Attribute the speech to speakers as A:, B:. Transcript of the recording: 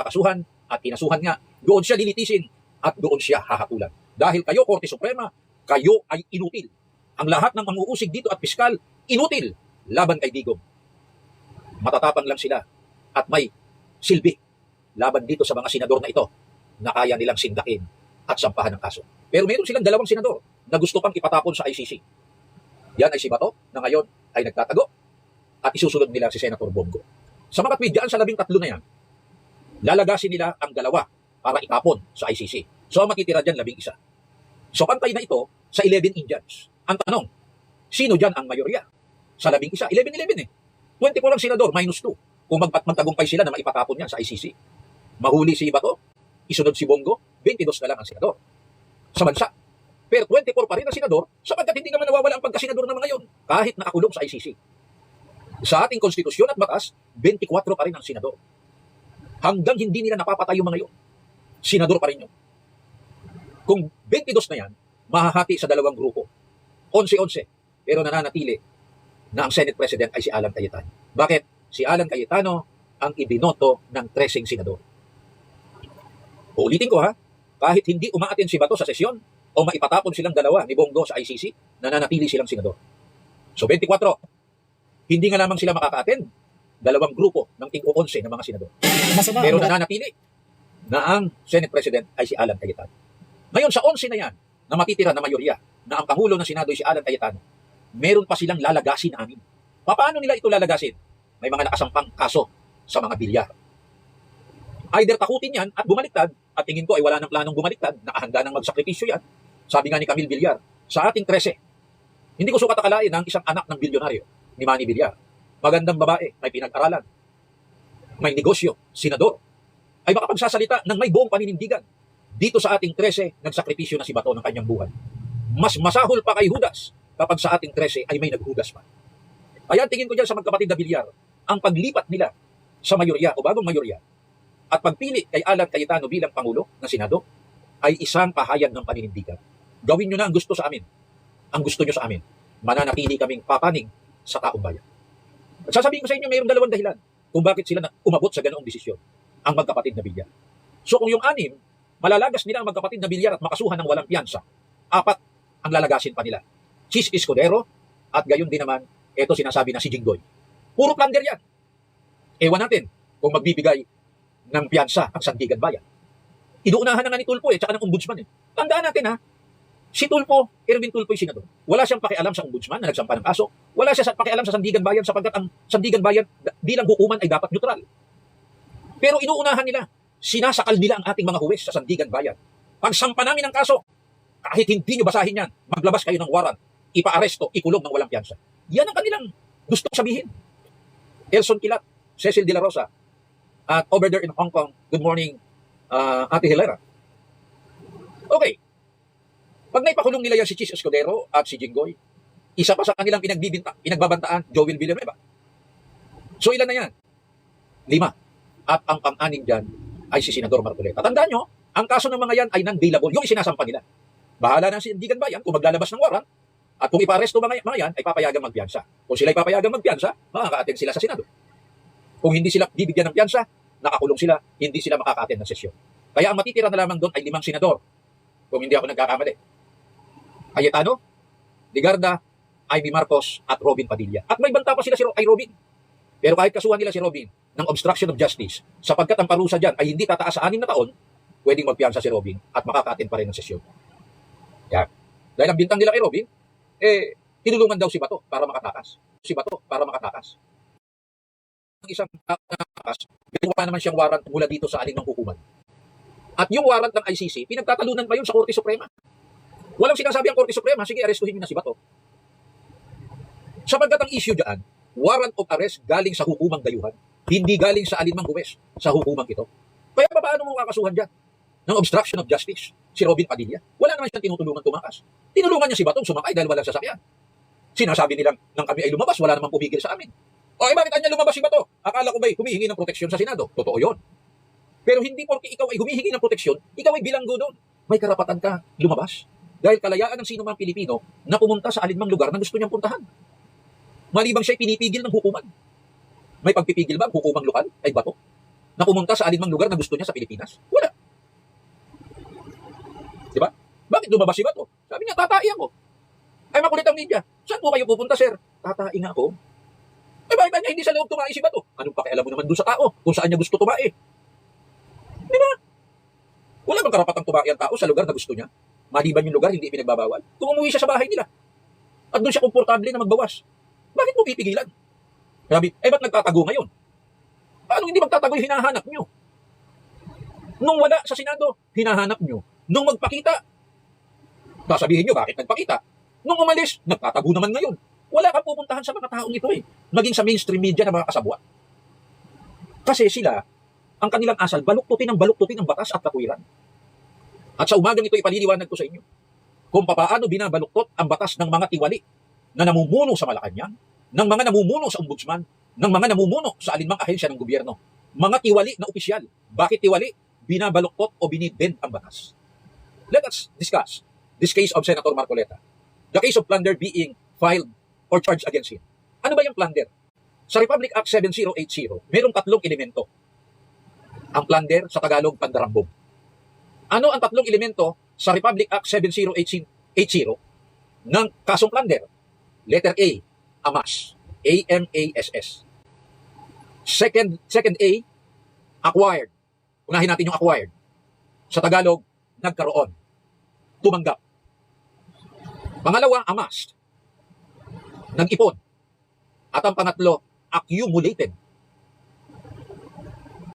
A: kakasuhan at kinasuhan nga, doon siya lilitisin at doon siya hahatulan. Dahil kayo, Korte Suprema, kayo ay inutil. Ang lahat ng manguusig dito at piskal, inutil laban kay Digong. Matatapang lang sila at may silbi laban dito sa mga senador na ito na kaya nilang sindakin at sampahan ng kaso. Pero meron silang dalawang senador na gusto pang ipatapon sa ICC. Yan ay si Bato na ngayon ay nagtatago at isusunod nila si Senator Bongo. Sa mga tweet dyan sa 13 na yan, lalagasin nila ang dalawa para itapon sa ICC. So ang matitira dyan 11. So pantay na ito sa 11 Indians. Ang tanong, sino dyan ang mayorya? Sa 11, 11 eh. 24 ang senador, minus 2. Kung magtagumpay sila na maipatapon yan sa ICC. Mahuli si Bato, isunod si Bongo, 22 na lang ang senador sa bansa. Pero 24 pa rin ang senador sapagkat hindi naman nawawala ang pagkasenador na mga yon kahit nakakulong sa ICC. Sa ating konstitusyon at batas, 24 pa rin ang senador. Hanggang hindi nila napapatay yung mga yon, senador pa rin yun. Kung 22 na yan, mahahati sa dalawang grupo. 11-11. Pero nananatili na ang Senate President ay si Alan Cayetano. Bakit? Si Alan Cayetano ang ibinoto ng 13 senador. Ulitin ko ha, kahit hindi umaatin si Bato sa sesyon o maipatapon silang dalawa ni Bongo sa ICC, nananatili silang senador. So 24, hindi nga lamang sila makaka-attend, dalawang grupo ng tig-11 ng mga senador. Pero nananatili na ang Senate President ay si Alan Cayetano. Ngayon sa 11 na yan, na matitira na mayorya, na ang Pangulo ng Senado ay si Alan Cayetano, meron pa silang lalagasin na amin. Paano nila ito lalagasin? May mga nakasampang kaso sa mga bilyar. Either takutin yan at bumaliktad, at tingin ko ay wala ng planong bumaliktad, nakahanda ng magsakripisyo yan. Sabi nga ni Camille Villar, sa ating 13, hindi ko sukat akalain ng isang anak ng bilyonaryo, ni Manny Villar. Magandang babae, may pinag-aralan, may negosyo, senador, ay makapagsasalita ng may buong paninindigan. Dito sa ating 13, nagsakripisyo na si Bato ng kanyang buhay. Mas masahol pa kay Judas kapag sa ating 13 ay may naghudas pa. Kaya tingin ko dyan sa magkapatid na Villar, ang paglipat nila sa mayorya o bagong mayorya at pagpili kay Alan Cayetano bilang Pangulo ng Senado ay isang pahayag ng paninindigan. Gawin nyo na ang gusto sa amin. Ang gusto nyo sa amin. Mananatili kaming papanig sa taong bayan. At sasabihin ko sa inyo, mayroong dalawang dahilan kung bakit sila umabot sa ganoong desisyon, ang magkapatid na Villar. So kung yung 6, malalagas nila ang magkapatid na Villar at makasuhan ng walang piyansa, 4 ang lalagasin pa nila. Chis Escudero at gayon din naman, ito sinasabi na si Jinggoy. Puro plunder yan. Ewan natin kung magbibigay ng piyansa ang Sandigan Bayan. Inuunahan na nga ni Tulfo tsaka ng ombudsman eh. Tandaan natin ha, si Tulfo, Erwin Tulfo yung senador. Wala siyang pakialam sa ombudsman na nagsampa ng kaso. Wala siya pakialam sa Sandigan Bayan sapagkat ang Sandigan Bayan bilang hukuman ay dapat neutral. Pero inuunahan nila, sinasakal nila ang ating mga huwes sa Sandigan Bayan. Pagsampa namin ng kaso, kahit hindi nyo basahin yan, maglabas kayo ng warrant, ipa-aresto, ikulong ng walang piyansa. Yan ang kanilang gustong sabihin. Elson Kilat, Cecil De La Rosa, at over there in Hong Kong, good morning, Ate Hilera. Okay. Pag naipakulong nila yan si Chis Escudero at si Jinggoy, isa pa sa kanilang pinagbabantaan, Joel Villanueva. So ilan na yan? 5. At ang pang-anim dyan ay si Senador Marcoleta. Tandaan nyo, ang kaso ng mga yan ay non-bailable, yung isinasampa nila. Bahala ng Sandigan Bayan kung maglalabas ng warrant at kung ipa-aresto mga yan ay papayagang magpiyansa. Kung sila ay papayagang magpiyansa, makaka-attend sila sa Senado. Kung hindi sila bibigyan ng piyansa, nakakulong sila, hindi sila makaka-attend ng sesyon. Kaya ang matitira na lamang doon ay 5 senador. Kung hindi ako nagkakamali. Cayetano, Ligarda, Amy Marcos at Robin Padilla. At may banta pa sila kay Robin. Pero kahit kasuhan nila si Robin ng obstruction of justice, sapagkat ang parusa dyan ay hindi tataas sa 6 na taon, pwedeng magpiyansa si Robin at makaka-attend pa rin ng sesyon. Yan. Dahil ang bintang nila kay Robin, tinulungan daw si Bato para makatakas. Ang isang nakatakas, ginawa naman siyang warrant mula dito sa alin ng hukuman. At yung warrant ng ICC, pinagtatalunan pa yun sa Korte Suprema. Walang sinasabi ang Korte Suprema, sige, arestuhin nyo na si Bato. Sapagkat ang issue dyan, warrant of arrest galing sa hukumang dayuhan, hindi galing sa alinmang huwes sa hukumang ito. Kaya paano mo kakasuhan dyan ng obstruction of justice si Robin Padilla? Wala naman siyang tinutulungan tumakas. Tinulungan niya si Batong sumakay dahil walang sasakyan. Sinasabi nilang nang kami ay lumabas, wala namang pumigil sa amin. O bakit anya lumabas si Bato? Akala ko ba'y humihingi ng proteksyon sa Senado? Totoo yun. Pero hindi porque ikaw ay humihingi ng proteksyon, ikaw ay bilanggo doon. May karapatan ka lumabas. Dahil kalayaan ng sino mang Pilipino na pumunta sa alinmang lugar na gusto niyang puntahan. Malibang siya'y pinipigil ng hukuman. May pagpipigil ba ang hukumang lokal ay Bato? na pumunta sa alinmang lugar na gusto niya sa Pilipinas? Wala. Di ba? Bakit lumabas si Bato? Sabi niya, tatai ako. Ay, makulit ang media. Saan po kayo pupunta, sir? Tatai nga ako. Eh, bakit niya hindi sa loob tumae si Bato? Anong pakialam mo naman doon sa tao kung saan niya gusto tumae? Di ba? Wala bang karapatang tumae ang tao sa lugar na gusto niya? Maliban yung lugar, hindi pinagbabawal. Kung umuwi siya sa bahay nila at doon siya komportable na magbawas, bakit mo pipigilan? Sabi, eh, ba't nagtatago ngayon? Paano hindi magtatago yung hinahanap nyo? Nung wala sa Senado, hinahanap nyo. Nung magpakita, sasabihin nyo, bakit nagpakita? Nung umalis, nagtatago naman ngayon. Wala kang pupuntahan sa mga taong ito eh. Maging sa mainstream media na mga kasabwat. Kasi sila, ang kanilang asal, baluktutin ang batas at katwiran. At sa umagang ito, ipaliliwanag ko sa inyo kung papaano binabaluktot ang batas ng mga tiwali na namumuno sa Malacanang, ng mga namumuno sa ombudsman, ng mga namumuno sa alinmang ahensya ng gobyerno. Mga tiwali na opisyal. Bakit tiwali? Binabaluktot o binibend ang batas. Let us discuss this case of Senator Marcoleta. The case of plunder being filed or charged against him. Ano ba yung plunder? Sa Republic Act 7080, mayroong 3 elemento. Ang plunder sa Tagalog, pandarambong. Ano ang 3 elemento sa Republic Act 7080 ng kasong plunder? Letter A, amas. A-M-A-S-S. Second A, acquired. Unahin natin yung acquired. Sa Tagalog, nagkaroon. Tumanggap. Pangalawa, amassed. Nag-ipon. At ang pangatlo, accumulated.